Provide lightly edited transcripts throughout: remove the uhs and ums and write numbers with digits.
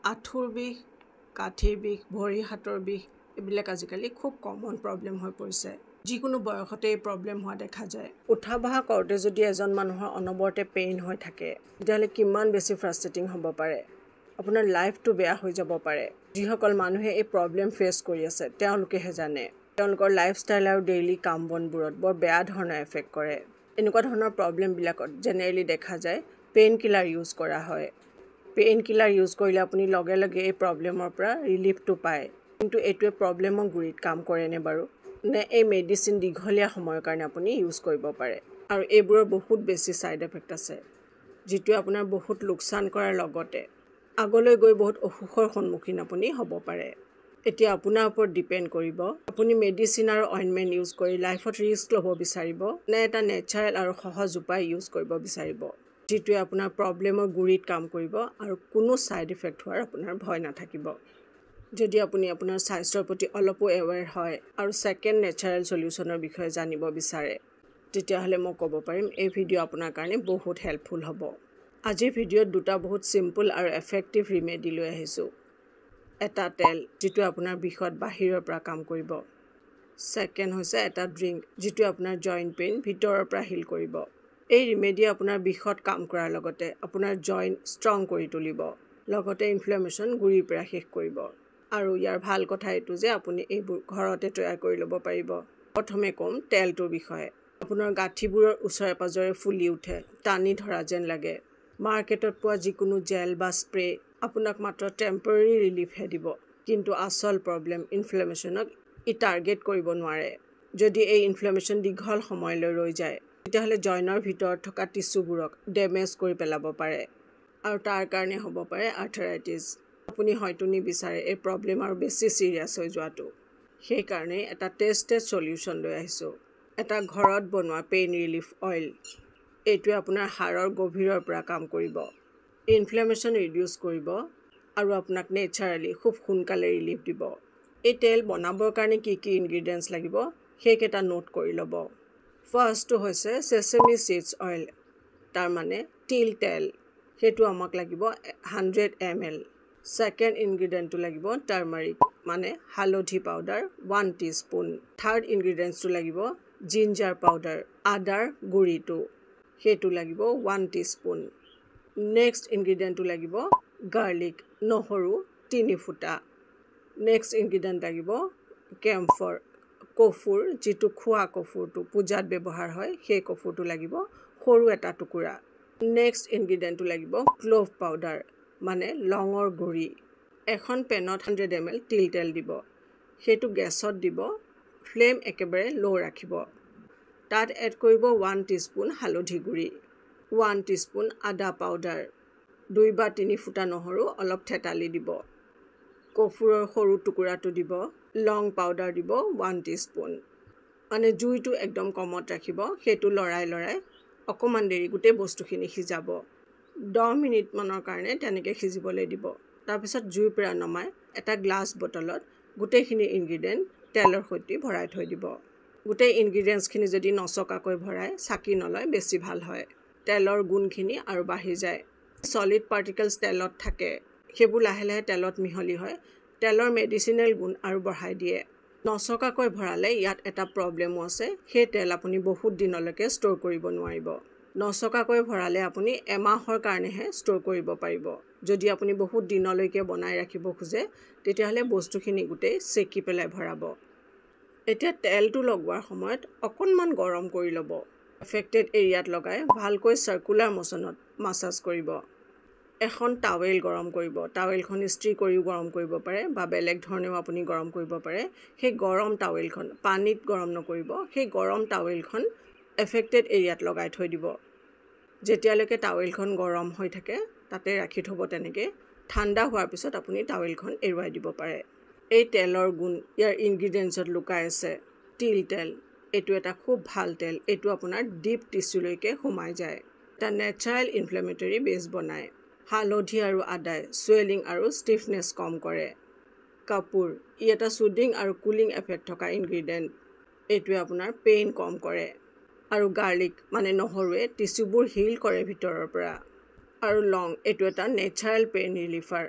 আঁঠুৰ বিষ, কাঠিৰ বিষ, ভৰি হাতৰ বিষ এইবিলাক আজিকালি খুব কমন প্ৰব্লেম হৈ পৰিছে। যিকোনো বয়সতে এই প্ৰব্লেম হোৱা দেখা যায়। উঠা বহা কৰোঁতে যদি এজন মানুহৰ অনবৰতে পেইন হৈ থাকে, তেতিয়াহ'লে কিমান বেছি ফ্ৰাষ্ট্ৰেটিং হ'ব পাৰে। আপোনাৰ লাইফটো বেয়া হৈ যাব পাৰে। যিসকল মানুহে এই প্ৰব্লেম ফেচ কৰি আছে তেওঁলোকেহে জানে। তেওঁলোকৰ লাইফষ্টাইল আৰু ডেইলি কাম বনবোৰত বৰ বেয়া ধৰণৰ এফেক্ট কৰে। এনেকুৱা ধৰণৰ প্ৰব্লেমবিলাকত জেনেৰেলি দেখা যায় পেইন কিলাৰ ইউজ কৰা হয়। পেইন কিলাৰ ইউজ কৰিলে আপুনি লগে লগে এই প্ৰব্লেমৰ পৰা ৰিলিফটো পায়। কিন্তু এইটোৱে প্ৰব্লেমৰ গুৰিত কাম কৰেনে বাৰু? নে এই মেডিচিন দীঘলীয়া সময়ৰ কাৰণে আপুনি ইউজ কৰিব পাৰে। আৰু এইবোৰৰ বহুত বেছি ছাইড এফেক্ট আছে, যিটোৱে আপোনাৰ বহুত লোকচান কৰাৰ লগতে আগলৈ গৈ বহুত অসুখৰ সন্মুখীন আপুনি হ'ব পাৰে। এতিয়া আপোনাৰ ওপৰত ডিপেণ্ড কৰিব, আপুনি মেডিচিন আৰু অইনমেণ্ট ইউজ কৰি লাইফত ৰিস্ক ল'ব বিচাৰিব নে এটা নেচাৰেল আৰু সহজ উপায় ইউজ কৰিব বিচাৰিব, যিটোৱে আপোনাৰ প্ৰব্লেমৰ গুৰিত কাম কৰিব আৰু কোনো ছাইড ইফেক্ট হোৱাৰ আপোনাৰ ভয় নাথাকিব। যদি আপুনি আপোনাৰ স্বাস্থ্যৰ প্ৰতি অলপো এৱেৰ হয় আৰু ছেকেণ্ড নেচাৰেল চলিউশ্যনৰ বিষয়ে জানিব বিচাৰে, তেতিয়াহ'লে মই ক'ব পাৰিম এই ভিডিঅ' আপোনাৰ কাৰণে বহুত হেল্পফুল হ'ব। আজিৰ ভিডিঅ'ত দুটা বহুত চিম্পল আৰু এফেক্টিভ ৰিমেডি লৈ আহিছোঁ। এটা তেল যিটো আপোনাৰ বিষত বাহিৰৰ পৰা কাম কৰিব। ছেকেণ্ড হৈছে এটা ড্ৰিংক যিটোৱে আপোনাৰ জইণ্ট পেইন ভিতৰৰ পৰা হিল কৰিব। এই ৰিমেডিয়ে আপোনাৰ বিষত কাম কৰাৰ লগতে আপোনাৰ জইণ্ট ষ্ট্ৰং কৰি তুলিব, লগতে ইনফ্লেমেশ্যন গুৰিৰ পৰা শেষ কৰিব। আৰু ইয়াৰ ভাল কথা এইটো যে আপুনি এইবোৰ ঘৰতে তৈয়াৰ কৰি ল'ব পাৰিব। প্ৰথমে ক'ম তেলটোৰ বিষয়ে। আপোনাৰ গাঁঠিবোৰৰ ওচৰে পাজৰে ফুলি উঠে, টানি ধৰা যেন লাগে। মাৰ্কেটত পোৱা যিকোনো জেল বা স্প্ৰে আপোনাক মাত্ৰ টেম্পৰেৰী ৰিলিফহে দিব, কিন্তু আচল প্ৰব্লেম ইনফ্লেমেশ্যনক ই টাৰ্গেট কৰিব নোৱাৰে। যদি এই ইনফ্লেমেশ্যন দীঘল সময়লৈ ৰৈ যায়, তেতিয়াহ'লে জইনৰ ভিতৰত থকা টিচুবোৰক ডেমেজ কৰি পেলাব পাৰে আৰু তাৰ কাৰণে হ'ব পাৰে আৰ্থৰাইটিছ। আপুনি হয়তো নিবিচাৰে এই প্ৰব্লেম আৰু বেছি চিৰিয়াছ হৈ যোৱাটো। সেইকাৰণে এটা টেষ্টেড চলিউশ্যন লৈ আহিছোঁ, এটা ঘৰত বনোৱা পেইন ৰিলিফ অইল। এইটোৱে আপোনাৰ হাড়ৰ গভীৰৰ পৰা কাম কৰিব, ইনফ্লেমেশ্যন ৰিডিউচ কৰিব আৰু আপোনাক নেচাৰেলি খুব সোনকালে ৰিলিফ দিব। এই তেল বনাবৰ কাৰণে কি কি ইনগ্ৰিডিয়েণ্টছ লাগিব সেইকেইটা নোট কৰি ল'ব। ফাৰ্ষ্টটো হৈছে চেছেমি চিডছ অইল, তাৰমানে তিল তেল। সেইটো আমাক লাগিব 100 ml। ছেকেণ্ড ইনগ্ৰিডিয়েণ্টটো লাগিব টাৰ্মাৰিক, মানে হালধি পাউডাৰ 1 টিস্পুন। থাৰ্ড ইনগ্ৰিডিয়েণ্টছটো লাগিব জিঞ্জাৰ পাউডাৰ, আদাৰ গুড়িটো, সেইটো লাগিব 1 টিস্পুন। নেক্সট ইনগ্ৰিডিয়েণ্টটো লাগিব গাৰ্লিক, নহৰু 3 ফুটা। নেক্সট ইনগ্ৰিডিয়েণ্ট লাগিব কেম্ফৰ, কফুৰ, যিটো খোৱা কফুৰটো পূজাত ব্যৱহাৰ হয় সেই কফুৰটো লাগিব, সৰু এটা টুকুৰা। নেক্সট ইনগ্ৰিডিয়েণ্টটো লাগিব ক্ল'ভ পাউডাৰ, মানে লঙৰ গুড়ি। এখন পেনত 100 ml তিল তেল দিব, সেইটো গেছত দিব, ফ্লেম একেবাৰে ল' ৰাখিব। তাত এড কৰিব 1 টিস্পুন হালধি গুড়ি, 1 টিস্পুন আদা পাউডাৰ, 2 বা 3 ফুটা নহৰু অলপ থেতালি দিব, কফুৰৰ সৰু টুকুৰাটো দিব, লং পাউডাৰ দিব 1 টিস্পুন। মানে জুইটো একদম কমত ৰাখিব, সেইটো লৰাই লৰাই অকণমান দেৰি গোটেই বস্তুখিনি সিজাব। 10 মিনিটমানৰ কাৰণে তেনেকৈ সিজিবলৈ দিব। তাৰপিছত জুইৰ পৰা নমাই এটা গ্লাছ বটলত গোটেইখিনি ইনগ্ৰিডিয়েণ্ট তেলৰ সৈতে ভৰাই থৈ দিব। গোটেই ইনগ্ৰিডিয়েণ্টছখিনি যদি নচকাকৈ ভৰাই চাকি নলয় বেছি ভাল হয়, তেলৰ গুণখিনি আৰু বাঢ়ি যায়। ছলিড পাৰ্টিকলছ তেলত থাকে, সেইবোৰ লাহে লাহে তেলত মিহলি হয়, তেলৰ মেডিচিনেল গুণ আৰু বঢ়াই দিয়ে। নচকাকৈ ভৰালে ইয়াত এটা প্ৰব্লেমো আছে, সেই তেল আপুনি বহুত দিনলৈকে ষ্ট'ৰ কৰিব নোৱাৰিব। নচকাকৈ ভৰালে আপুনি এমাহৰ কাৰণেহে ষ্ট'ৰ কৰিব পাৰিব। যদি আপুনি বহুত দিনলৈকে বনাই ৰাখিব খোজে, তেতিয়াহ'লে বস্তুখিনি গোটেই চেকি পেলাই ভৰাব। এতিয়া তেলটো লগোৱাৰ সময়ত অকণমান গৰম কৰি ল'ব। এফেক্টেড এৰিয়াত লগাই ভালকৈ চাৰ্কুলাৰ মোশ্যনত মাছাজ কৰিব। এখন টাৱেল গৰম কৰিব, টাৱেলখন ইস্ত্ৰি কৰিও গৰম কৰিব পাৰে বা বেলেগ ধৰণেও আপুনি গৰম কৰিব পাৰে। সেই গৰম টাৱেলখন পানীত গৰম নকৰিব, সেই গৰম টাৱেলখন এফেক্টেড এৰিয়াত লগাই থৈ দিব। যেতিয়ালৈকে টাৱেলখন গৰম হৈ থাকে তাতে ৰাখি থ'ব তেনেকৈ। ঠাণ্ডা হোৱাৰ পিছত আপুনি টাৱেলখন এৰুৱাই দিব পাৰে। এই তেলৰ গুণ ইয়াৰ ইনগ্ৰিডিয়েণ্টছত লুকাই আছে। তিল তেল এইটো এটা খুব ভাল তেল, এইটো আপোনাৰ ডিপ টিচুলৈকে সোমাই যায়, এটা নেচাৰেল ইনফ্লেমেটৰী বেছ বনায়। হালধি আৰু আদাই চুৱেলিং আৰু ষ্টিফনেছ কম কৰে। কাপুৰ ই এটা চুডিং আৰু কুলিং এফেক্ট থকা ইনগ্ৰিডিয়েণ্ট, এইটোৱে আপোনাৰ পেইন কম কৰে। আৰু গাৰ্লিক মানে নহৰুৱে টিচুবোৰ হিল কৰে ভিতৰৰ পৰা। আৰু লং এইটো এটা নেচাৰেল পেইন ৰিলিফাৰ।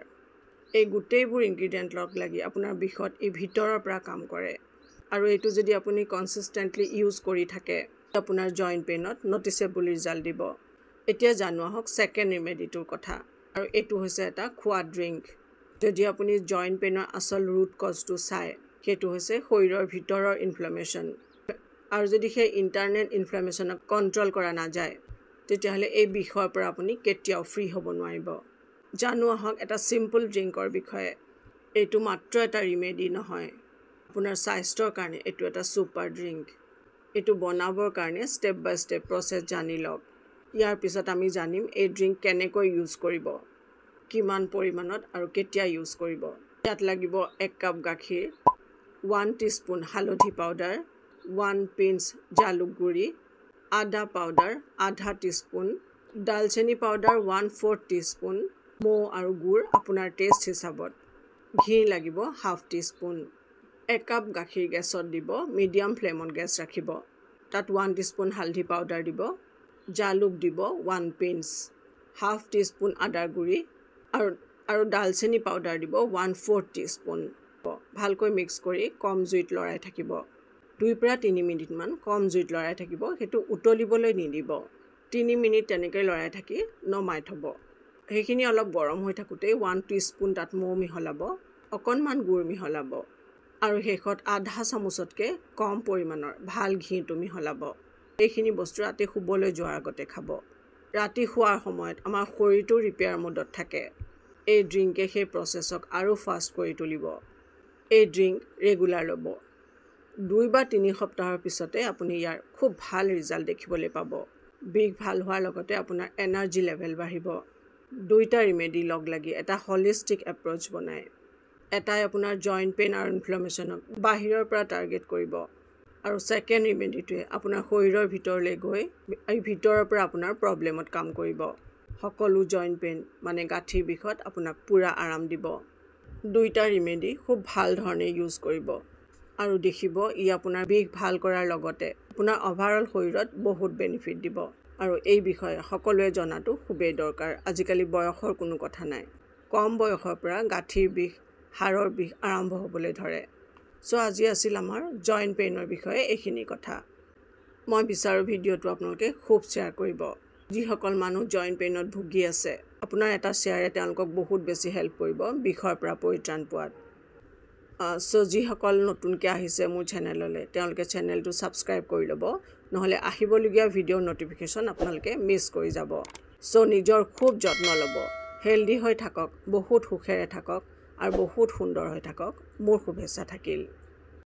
এই গোটেইবোৰ ইনগ্ৰিডিয়েণ্ট লগ লাগি আপোনাৰ বিষত এই ভিতৰৰ পৰা কাম কৰে আৰু এইটো যদি আপুনি কনসিস্টেন্টলি ইউজ কৰি থাকে আপোনাৰ জইণ্ট পেইনত নটিচেবল ৰিজাল্ট দিব এতিয়া জানো আহক সেকেন্ড ৰিমেডিটোৰ কথা আৰু এইটো হৈছে এটা খোৱা ড্ৰিংক যদি আপুনি জইণ্ট পেইনৰ আসল ৰুট কজটো চাই সেইটো হৈছে শৰীৰৰ ভিতৰৰ ইনফ্লামেশন আৰু যদি সেই ইন্টাৰনেল ইনফ্লামেশনক কন্ট্ৰোল কৰা না যায় তেতিয়াহলে এই বিষৰ পৰা আপুনি কেতিয়াও ফ্ৰী হ'ব নোৱাৰিব জানো আহক এটা সিম্পল ড্ৰিংকৰ বিষয়ে এইটো মাত্ৰ এটা ৰিমেডি নহয় আপোনাৰ স্বাস্থ্যৰ কাৰণে এইটো এটা সুপাৰ ড্ৰিংক এইটো বনাবৰ কাৰণে স্টেপ বাই স্টেপ প্ৰসেস জানি লওক ইয়াৰ পিছত আমি জানিম এই ড্ৰিংক কেনেকৈ ইউজ কৰিব কিমান পৰিমাণত আৰু কেতিয়া ইউজ কৰিব ইয়াত লাগিব 1 কাপ গাখীৰ 1 টিস্পুন হালধি পাউডাৰ 1 পিঞ্চ জালুক গুড়ি আদা পাউডাৰ আধা টিস্পুন দালচেনি পাউডাৰ 1/4 টিস্পুন মৌ আৰু গুড় আপোনাৰ টেষ্ট হিচাপত ঘি লাগিব হাফ টিস্পুন 1 কাপ গাখীৰ গেছত দিব মিডিয়াম ফ্লেমত গেছ ৰাখিব তাত 1 টিস্পুন হালধি পাউডাৰ দিব জালুক দিব 1 পিঞ্চ হাফ টিস্পুন আদাৰ গুড়ি আৰু দালচেনি পাউডাৰ দিব 1/4 টিস্পুন ভালকৈ মিক্স কৰি কম জুইত লৰাই থাকিব 2 পৰা 3 মিনিট মান কম জুইত লৰাই থাকিব হেতু উতলিবলৈ নিদিব 3 মিনিট তেনেকৈ লৰাই থাকি নমাই থব হেখিনি অলপ গৰম হৈ থাকুতে 1 টিস্পুন তাত মৌ মিহলাব অকনমান গুড় মিহলাব আৰু হেখত আধা চামুচতকে কম পৰিমাণৰ ভাল ঘি তুমি মিহলাব এইখিনি বস্তু ৰাতি শুবলৈ যোৱাৰ আগতে খাব ৰাতি শুৱাৰ সময়ত আমাৰ শৰীৰটো ৰিপেয়াৰ মোডত থাকে এই ড্ৰিংকে সেই প্ৰসেসক আৰু ফাষ্ট কৰি তুলিব এই ড্ৰিংক ৰেগুলাৰ ল'ব 2 বা 3 সপ্তাহৰ পিছতে আপুনি ইয়াৰ খুব ভাল ৰিজাল্ট দেখিবলৈ পাব বিগ ভাল হোৱাৰ লগতে আপোনাৰ এনাৰ্জি লেভেল বাঢ়িব দুইটা ৰিমেডি লগ লাগি এটা হলিষ্টিক এপ্ৰোচ বনায় এটাই আপোনাৰ জইণ্ট পেইন আৰু ইনফ্লামেশনক বাহিৰৰ পৰা টাৰ্গেট কৰিব আৰু সেকেন্ড ৰিমেডিটোৱে আপোনাৰ শৰীৰৰ ভিতৰলৈ গৈ এই ভিতৰৰ পৰা আপোনাৰ প্ৰবলেমত কাম কৰিব সকলো জইণ্ট পেইন মানে গাঁঠিৰ বিষত আপোনাক পুৰা আৰাম দিব দুইটা ৰিমেডি খুব ভাল ধৰণে ইউজ কৰিব আৰু দেখিব ই আপোনাৰ বিষ ভাল কৰাৰ লগতে আপোনাৰ ওভাৰঅল শৰীৰত বহুত বেনিফিট দিব আৰু এই বিষয়ে সকলোৱে জনাটো খুবেই দৰকাৰ আজিকালি বয়সৰ কোনো কথা নাই কম বয়সৰ পৰা গাঁঠিৰ বিষ হাড়ৰ বিষ আৰম্ভ হ'বলৈ ধৰে সো আজি আছিল আমাৰ জইণ্ট পেইনৰ বিষয়ে এইখিনি কথা মই বিচাৰো ভিডিওটো আপোনালোকে খুব শেয়াৰ কৰিব যিসকল মানুহ জইণ্ট পেইনত ভুগি আছে আপোনাৰ এটা শেয়াৰে তেওঁলোকক বহুত বেছি হেল্প কৰিব বিষৰ পৰা পৰিত্ৰাণ পোৱাত সো যিসকল নতুনকৈ আহিছে মোৰ চেনেললৈ তেওঁলোকে চেনেলটো সাবস্ক্ৰাইব কৰি ল'ব নহলে আহিবলগীয়া ভিডিও নটিফিকেশন আপোনালোকে মিস কৰি যাব সো নিজৰ খুব যত্ন ল'ব হেলদি হৈ থাকক বহুত সুখেৰে থাকক আৰু বহুত সুন্দৰ হৈ থাকক মোৰ শুভেচ্ছা থাকিল